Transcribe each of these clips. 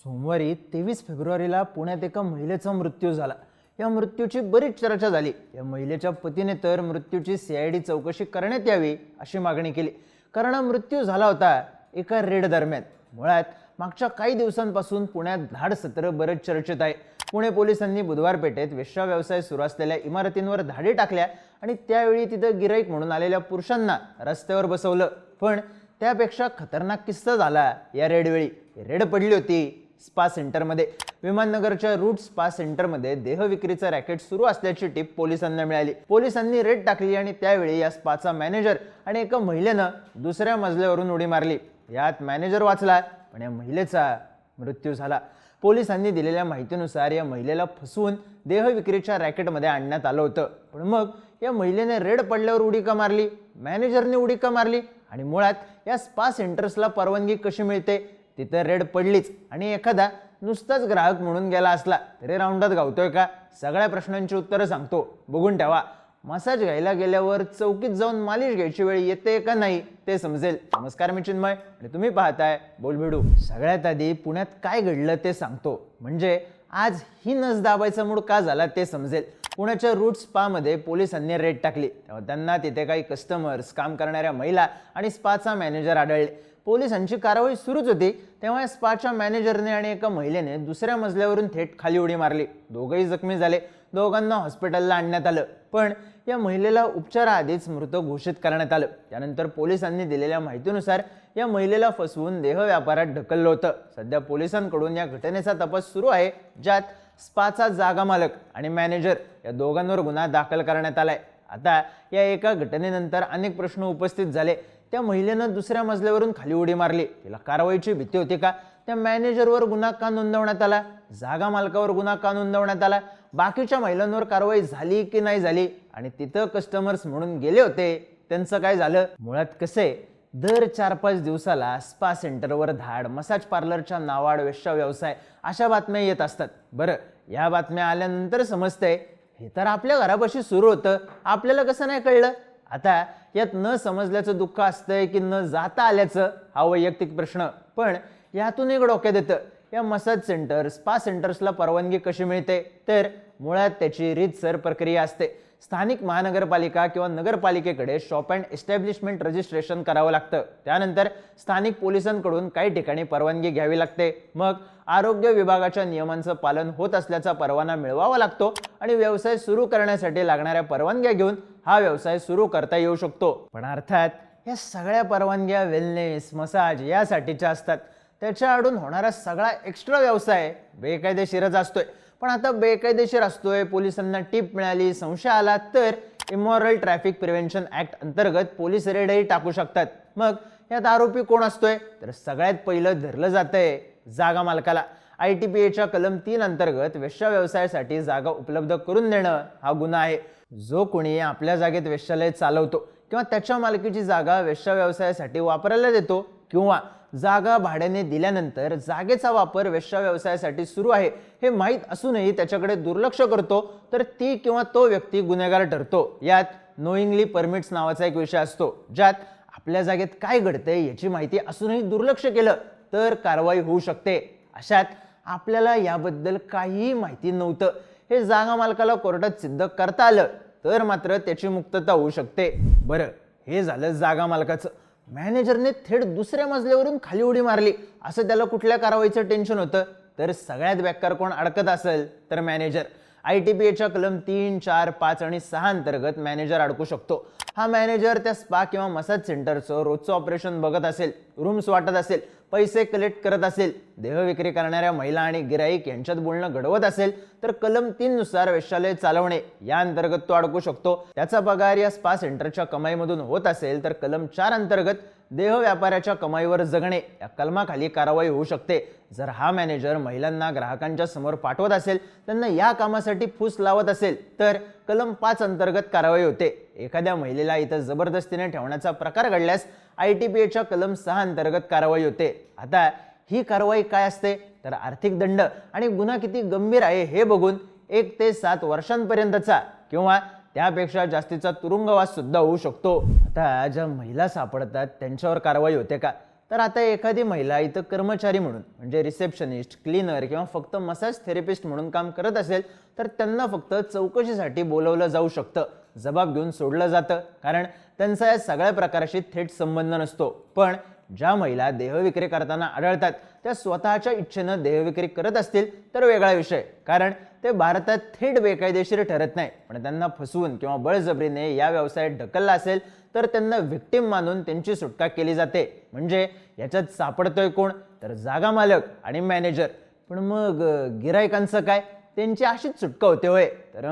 सोमवारी 23 फेब्रुवारीला पुण्यात एका महिलेचा मृत्यू झाला। या मृत्यूची बरीच चर्चा झाली। या महिलेच्या पतीने तर मृत्यूची सीआयडी चौकशी करण्यात यावी अशी मागणी केली, कारण मृत्यू झाला होता एका रेड दरम्यान। मुळात मागच्या काही दिवसांपासून पुण्यात धाड सत्र बरेच चर्चेत आहे। पुणे पोलिसांनी बुधवार पेठेत वेश्या व्यवसाय सुरू असलेल्या इमारतींवर धाडी टाकल्या आणि त्यावेळी तिथं गिराईक म्हणून आलेल्या पुरुषांना रस्त्यावर बसवलं। पण त्यापेक्षा खतरनाक किस्सा झाला या रेडवेळी। रेड पडली होती स्पा सेंटरमध्ये। विमाननगरच्या रूट स्पा सेंटरमध्ये देहविक्रीचा रॅकेट सुरू असल्याची टीप पोलिसांना मिळाली। पोलिसांनी रेड टाकली आणि त्यावेळी या स्पाचा मॅनेजर आणि एका महिलेनं दुसऱ्या मजल्यावरून उडी मारली। यात मॅनेजर वाचला, पण या महिलेचा मृत्यू झाला। पोलिसांनी दिलेल्या माहितीनुसार या महिलेला फसवून देहविक्रीच्या रॅकेटमध्ये आणण्यात आलं होतं। पण मग या महिलेने रेड पडल्यावर उडी का मारली, मॅनेजरने उडी का मारली आणि मुळात या स्पा सेंटर्सला परवानगी कशी मिळते? तिथं रेड पडलीच आणि एखादा नुसताच ग्राहक म्हणून गेला असला तरी राऊंडात गावतोय का? सगळ्या प्रश्नांची उत्तरं सांगतो, बघून ठेवा। मसाज घ्यायला गेल्यावर चौकीत जाऊन मालिश घ्यायची वेळ येते का नाही ते समजेल। नमस्कार, मी चिन्मय आणि तुम्ही पाहताय बोलबिडू। सगळ्यात आधी पुण्यात काय घडलं ते सांगतो, म्हणजे आज ही नस दाबायचा मूड का झाला ते समजेल। पुण्याच्या रूट स्पामध्ये पोलिसांनी रेड टाकली तेव्हा त्यांना तिथे काही कस्टमर्स, काम करणाऱ्या महिला आणि स्पाचा मॅनेजर आढळले। पोलिसांची कारवाई सुरूच होती तेव्हा स्पाच्या मॅनेजरने आणि एका महिलेने दुसऱ्या मजल्यावरून थेट खाली उडी मारली। दोघंही जखमी झाले। दोघांना हॉस्पिटलला आणण्यात आलं, पण या महिलेला उपचाराआधीच मृत घोषित करण्यात आलं। त्यानंतर पोलिसांनी दिलेल्या माहितीनुसार या महिलेला फसवून देह व्यापारात ढकललं होतं। सध्या पोलिसांकडून या घटनेचा तपास सुरू आहे, ज्यात स्पाचा जागा मालक आणि मॅनेजर या दोघांवर गुन्हा दाखल करण्यात आलाय। आता या एका घटनेनंतर अनेक प्रश्न उपस्थित झाले। त्या महिलेनं दुसऱ्या मजल्यावरून खाली उडी मारली, तिला कारवाईची भीती होती का? त्या मॅनेजरवर गुन्हा का नोंदवण्यात आला? जागा मालकावर गुन्हा का नोंदवण्यात आला? बाकीच्या महिलांवर कारवाई झाली की नाही झाली? आणि तिथं कस्टमर्स म्हणून गेले होते त्यांचं काय झालं? मुळात कसे, दर 4-5 दिवसाला स्पा सेंटरवर धाड, मसाज पार्लरच्या नावाड वेश्या व्यवसाय अशा बातम्या येत असतात। बरं, या बातम्या आल्यानंतर समजतंय हे तर आपल्या घरापाशी सुरू होतं, आपल्याला कसं नाही कळलं? आता यात न समजल्याचं दुःख असतंय की न जाता आल्याचं, हा वैयक्तिक प्रश्न। पण यातून एक डोक्यात येतं, या मसाज सेंटर, स्पा सेंटर्सला परवानगी कशी मिळते? तर मुळात त्याची रीतसर प्रक्रिया असते। स्थानिक महानगरपालिका किंवा नगरपालिकेकडे शॉप अँड एस्टॅब्लिशमेंट रजिस्ट्रेशन करावं लागतं। त्यानंतर स्थानिक पोलिसांकडून काही ठिकाणी परवानगी घ्यावी लागते। मग आरोग्य विभागाच्या नियमांचं पालन होत असल्याचा परवाना मिळवावा लागतो आणि व्यवसाय सुरू करण्यासाठी लागणाऱ्या परवानग्या घेऊन हा व्यवसाय सुरू करता येऊ शकतो। पण अर्थात या सगळ्या परवानग्या वेलनेस, मसाज यासाठीच्या असतात। त्याच्या आडून होणारा सगळा एक्स्ट्रा व्यवसाय बेकायदेशीरच असतोय। पण आता बेकायदेशीर असतोय, पोलिसांना टीप मिळाली, संशय आला तर इमॉरल ट्रॅफिक प्रिव्हेंशन ऍक्ट अंतर्गत पोलीस रेडही टाकू शकतात। मग यात आरोपी कोण असतोय? तर सगळ्यात पहिलं धरलं जातंय जागा मालकाला। ITPAच्या कलम 3 अंतर्गत वेश्या व्यवसायासाठी जागा उपलब्ध करून देणं हा गुन्हा आहे। जो कोणी आपल्या जागेत वेश्यालय चालवतो किंवा त्याच्या मालकीची जागा वेश्या व्यवसायासाठी वापरायला देतो किंवा जागा भाड्याने दिल्यानंतर जागेचा वापर वेश्या व्यवसायासाठी सुरू आहे हे माहीत असूनही त्याच्याकडे दुर्लक्ष करतो, तर ती किंवा तो व्यक्ती गुन्हेगार ठरतो। यात नोईंगली परमिट्स नावाचा एक विषय असतो, ज्यात आपल्या जागेत काय घडतंय याची माहिती असूनही दुर्लक्ष केलं तर कारवाई होऊ शकते। अशात आपल्याला याबद्दल काहीही माहिती नव्हतं, हे जागा मालकाला कोर्टात सिद्ध करता आलं तर मात्र त्याची मुक्तता होऊ शकते। बरं, हे झालं जागा मालकाचं। मॅनेजरने थेट दुसऱ्या मजल्यावरून खाली उडी मारली, असं त्याला कुठल्या कारवाईचं टेन्शन होतं? तर सगळ्यात बेकार कोण अडकत असेल तर मॅनेजर। ITPAच्या कलम 3, 4, 5 आणि 6 अंतर्गत मॅनेजर अडकू शकतो। हा मॅनेजर त्या स्पा किंवा मसाज सेंटरचं रोजचं ऑपरेशन बघत असेल, रूम्स वाटत असेल, पैसे कलेक्ट करत असेल, देहविक्री करणाऱ्या महिला आणि गिराईक यांच्यात बोलणं घडवत असेल तर कलम 3 नुसार वेश्यालय चालवणे या अंतर्गत तो अडकू शकतो। त्याचा पगार या स्पा सेंटरच्या कमाईमधून होत असेल तर कलम 4 अंतर्गत देह व्यापाराच्या कमाईवर जगणे या कलमाखाली कारवाई होऊ शकते। जर हा मॅनेजर महिलांना ग्राहकांच्या समोर पाठवत असेल, त्यांना या कामासाठी फूस लावत असेल तर कलम 5 अंतर्गत कारवाई होते। एखाद्या महिलेला इथं जबरदस्तीने ठेवण्याचा प्रकार घडल्यास ITPAच्या कलम 6 अंतर्गत कारवाई होते। आता ही कारवाई काय असते? तर आर्थिक दंड आणि गुन्हा किती गंभीर आहे हे बघून 1 ते 7 वर्षांपर्यंतचा किंवा त्यापेक्षा जास्तीचा तुरुंगवास सुद्धा होऊ शकतो। आता ज्या महिला सापडतात त्यांच्यावर कारवाई होते का? तर आता एखादी महिला इथं कर्मचारी म्हणून म्हणजे रिसेप्शनिस्ट, क्लीनर किंवा फक्त मसाज थेरपिस्ट म्हणून काम करत असेल तर त्यांना फक्त चौकशीसाठी बोलवलं जाऊ शकतं, जबाब घेऊन सोडलं जातं, कारण त्यांचा या सगळ्या प्रकाराशी थेट संबंध नसतो. पण ज्या महिला देहविक्री करताना आढळतात त्या स्वतःच्या इच्छेनं देहविक्री करत असतील तर वेगळा विषय, कारण ते भारतात थेट बेकायदेशीर ठरत नाही. पण त्यांना फसवून किंवा बळजबरीने या व्यवसायात ढकलला असेल तर त्यांना व्हिक्टिम मानून त्यांची सुटका केली जाते. म्हणजे याच्यात सापडतोय कोण? तर जागा मालक आणि मॅनेजर. पण मग गिरायकांचं काय? त्यांची अशीच सुटका होते होय? तर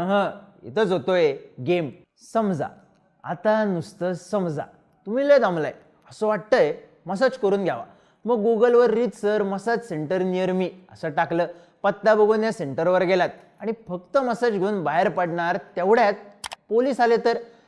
इथंच होतोय गेम. समजा, आता नुसतं समजा तुम्ही लय दमलाय, असं वाटतंय मसाज करून घ्यावा. मग गुगलवर reach sir massage centre near me असं टाकलं, पत्ता बघून या सेंटरवर गेलात आणि फक्त मसाज घेऊन बाहेर पडणार तेवढ्यात पोलीस आले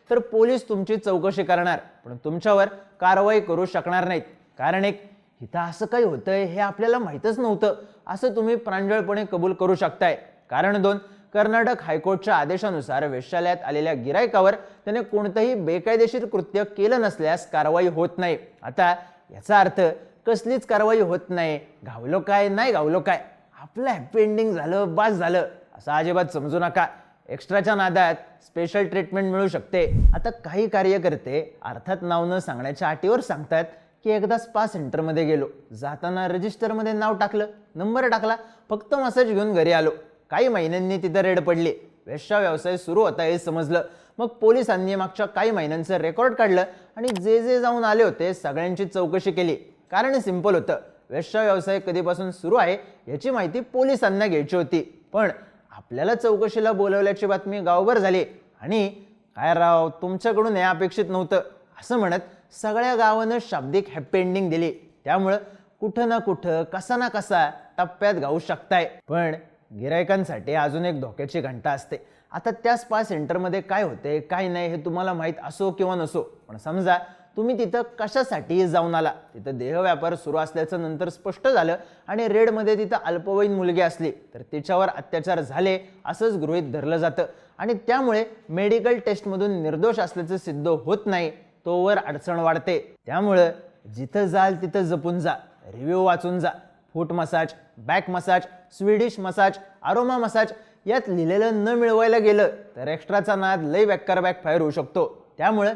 तर पोलीस तुमची चौकशी करणार, पण तुमच्यावर कारवाई करू शकणार नाहीत. कारण एक, इथं असं काही होतंय हे आपल्याला माहीतच नव्हतं असं तुम्ही प्रांजळपणे कबूल करू शकताय. कारण 2, कर्नाटक हायकोर्टच्या आदेशानुसार वेश्यालयात आलेल्या गिरायकावर त्याने कोणतंही बेकायदेशीर कृत्य केलं नसल्यास कारवाई होत नाही. आता याचा अर्थ कसलीच कारवाई होत नाही, घावलो काय नाही घावलो काय, आपलं हॅपी एंडिंग झालं, बास झालं असं अजिबात समजू नका. एक्स्ट्राच्या नादात स्पेशल ट्रीटमेंट मिळू शकते. आता काही कार्यकर्ते अर्थात नाव न सांगण्याच्या अटीवर सांगतात की एकदा स्पा सेंटरमध्ये गेलो, जाताना रजिस्टरमध्ये नाव टाकलं, नंबर टाकला, फक्त मसाज घेऊन घरी आलो. काही महिन्यांनी तिथं रेड पडली, वेश्या व्यवसाय सुरू होता हे समजलं. मग पोलिसांनी मागच्या काही महिन्यांचं रेकॉर्ड काढलं आणि जे जाऊन आले होते सगळ्यांची चौकशी केली. कारण सिंपल होतं, वेश्या व्यवसाय कधीपासून सुरू आहे याची माहिती पोलिसांना घ्यायची होती. पण आपल्याला चौकशीला बोलवल्याची बातमी गावभर झाली आणि काय राव तुमच्याकडून हे अपेक्षित नव्हतं असं म्हणत सगळ्या गावानं शाब्दिक हॅपी एंडिंग दिली. त्यामुळं कुठं ना कुठं कसा ना कसा टप्प्यात गाऊ शकताय. पण गिरायकांसाठी अजून एक धोक्याची घंटा असते. आता त्या स्पा सेंटरमध्ये काय होते काय नाही हे तुम्हाला माहीत असो किंवा नसो, पण समजा तुम्ही तिथं कशासाठी जाऊन आला, तिथं देहव्यापार सुरू असल्याचं नंतर स्पष्ट झालं आणि रेडमध्ये तिथं अल्पवयीन मुलगी असली तर तिच्यावर अत्याचार झाले असंच गृहीत धरलं जातं आणि त्यामुळे मेडिकल टेस्टमधून निर्दोष असल्याचं सिद्ध होत नाही, तोवर अडचण वाढते. त्यामुळं जिथं जाल तिथं जपून जा, रिव्ह्यू वाचून जा. Foot massage, back massage, Swedish massage, aroma massage यात लिहिलेलं न मिळवायला गेलं तर एक्स्ट्राचा नाद लय बॅक्कर बॅकफायर होऊ शकतो. त्यामुळं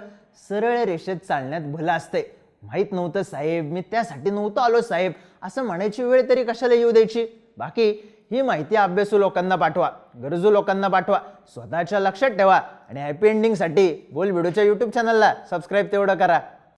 सरळ रेषेत चालण्यात भलं असते. माहीत नव्हतं साहेब, मी त्यासाठी नव्हतं आलो साहेब असं म्हणायची वेळ तरी कशाला येऊ द्यायची. बाकी ही माहिती अभ्यासू लोकांना पाठवा, गरजू लोकांना पाठवा, स्वतःच्या लक्षात ठेवा आणि हॅपी एंडिंगसाठी बोल व्हिडिओच्या यूट्यूब चॅनलला सबस्क्राईब तेवढं करा.